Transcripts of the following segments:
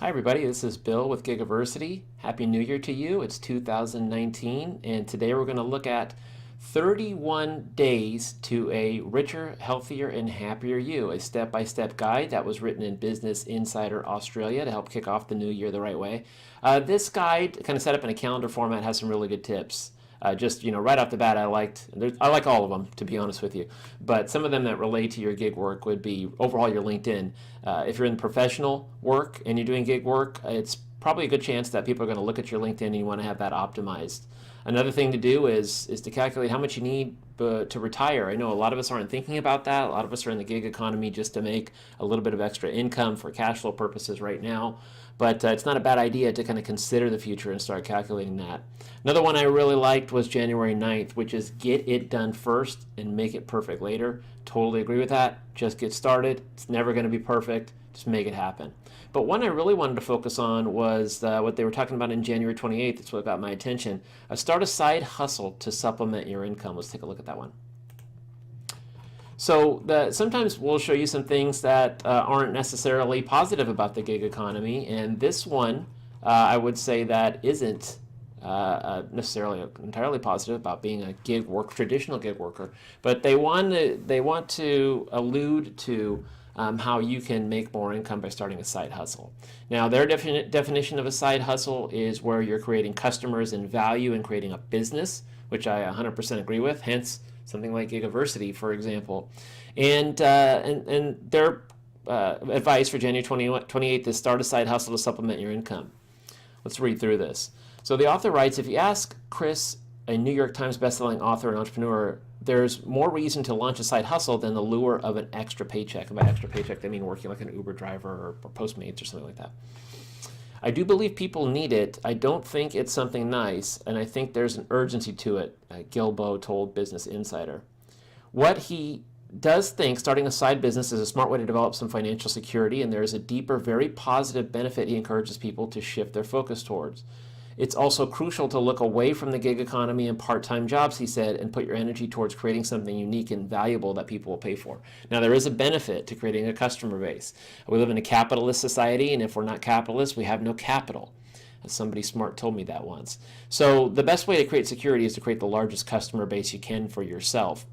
Hi everybody, this is Bill with Gigaversity. Happy New Year to you. It's 2019 and today we're going to look at 31 days to a richer, healthier, and happier you, a step-by-step guide that was written in Business Insider Australia to help kick off the new year the right way. This guide, kind of set up in a calendar format, has some really good tips. Just right off the bat, I like all of them, to be honest with you. But some of them that relate to your gig work would be overhaul your LinkedIn. If you're in professional work and you're doing gig work, it's probably a good chance that people are going to look at your LinkedIn and you want to have that optimized. Another thing to do is to calculate how much you need to retire. I know a lot of us aren't thinking about that. A lot of us are in the gig economy just to make a little bit of extra income for cash flow purposes right now. But it's not a bad idea to kind of consider the future and start calculating that. Another one I really liked was January 9th, which is get it done first and make it perfect later. Totally agree with that. Just get started. It's never going to be perfect. Just make it happen. But one I really wanted to focus on was what they were talking about in January 28th. It's what got my attention. Start a side hustle to supplement your income. Let's take a look at that one. So sometimes we'll show you some things that aren't necessarily positive about the gig economy, and this one I would say that isn't necessarily entirely positive about being a traditional gig worker, but they want to allude to how you can make more income by starting a side hustle. Now, their definition of a side hustle is where you're creating customers and value and creating a business, which I 100% agree with. Hence, something like Gigaversity, for example. And their advice for January 28th is start a side hustle to supplement your income. Let's read through this. So the author writes, if you ask Chris, a New York Times bestselling author and entrepreneur, there's more reason to launch a side hustle than the lure of an extra paycheck. And by extra paycheck, they mean working like an Uber driver or Postmates or something like that. I do believe people need it. I don't think it's something nice, and I think there's an urgency to it, Gilbo told Business Insider. What he does think starting a side business is a smart way to develop some financial security, and there is a deeper, very positive benefit he encourages people to shift their focus towards. It's also crucial to look away from the gig economy and part-time jobs, he said, and put your energy towards creating something unique and valuable that people will pay for. Now, there is a benefit to creating a customer base. We live in a capitalist society, and if we're not capitalists, we have no capital. Somebody smart told me that once. So the best way to create security is to create the largest customer base you can for yourself.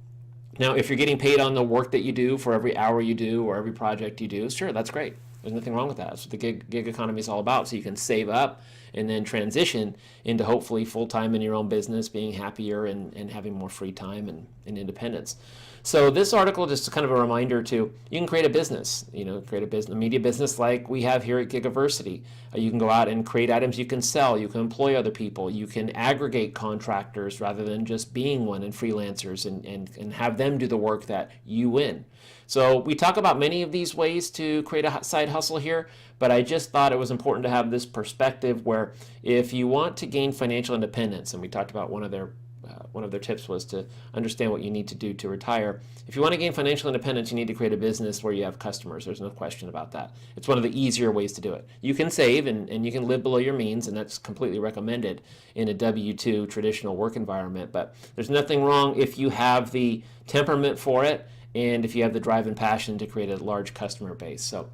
Now, if you're getting paid on the work that you do for every hour you do or every project you do, sure, that's great. There's nothing wrong with that. That's what the gig economy is all about. So you can save up and then transition into hopefully full-time in your own business, being happier and having more free time and independence. So this article just kind of a reminder to, you can create a business, create a media business like we have here at Gigaversity. You can go out and create items you can sell. You can employ other people. You can aggregate contractors rather than just being one and freelancers and have them do the work that you win. So we talk about many of these ways to create a side hustle here, but I just thought it was important to have this perspective where if you want to gain financial independence, and we talked about one of their tips was to understand what you need to do to retire. If you want to gain financial independence, you need to create a business where you have customers. There's no question about that. It's one of the easier ways to do it. You can save and you can live below your means, and that's completely recommended in a W-2 traditional work environment. But there's nothing wrong if you have the temperament for it and if you have the drive and passion to create a large customer base. So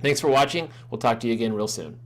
thanks for watching. We'll talk to you again real soon.